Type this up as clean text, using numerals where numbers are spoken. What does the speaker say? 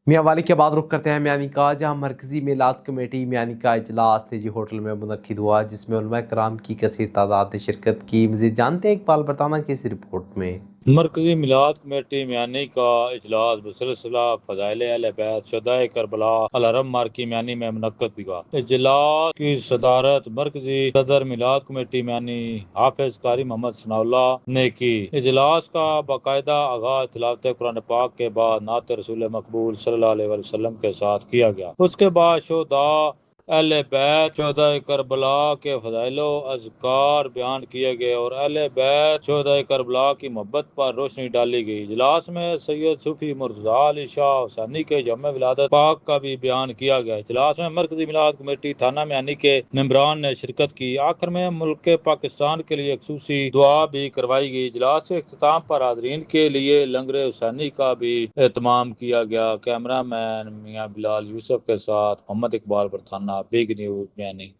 میاں والی کے بعد رخ کرتے ہیں میانی کا، جہاں مرکزی میلاد کمیٹی میانی کا اجلاس نجی ہوٹل میں منعقد ہوا، جس میں علماء کرام کی کثیر تعداد نے شرکت کی۔ مزید جانتے ہیں اقبال برطانہ کی اس رپورٹ میں۔ مرکزی میلاد کمیٹی میانی کا اجلاس بسلسلہ فضائل اہل بیت شہدائے کربلا الحرم مارکی میانی میں منعقد ہوا۔ اجلاس کی صدارت مرکزی صدر میلاد کمیٹی میانی حافظ قاری محمد ثناء اللہ نے کی۔ اجلاس کا باقاعدہ آغاز تلاوت قرآن پاک کے بعد نعت رسول مقبول صلی اللہ علیہ وسلم کے ساتھ کیا گیا۔ اس کے بعد شہداء اہل بیت شہداء کربلا کے فضائل و اذکار بیان کیے گئے اور اہل بیت شہداء کربلا کی محبت پر روشنی ڈالی گئی۔ اجلاس میں سید صوفی مرتضیٰ علی شاہ حسینی کے یوم ولادت پاک کا بھی بیان کیا گیا۔ اجلاس میں مرکزی میلاد کمیٹی تھانہ میانی کے ممبران نے شرکت کی۔ آخر میں ملک پاکستان کے لیے خصوصی دعا بھی کروائی گئی۔ اجلاس کے اختتام پر حاضرین کے لیے لنگر حسینی کا بھی اہتمام کیا گیا۔ کیمرہ مین میاں بلال یوسف کے ساتھ محمد اقبال برطانہ، بگ نیوز میانی۔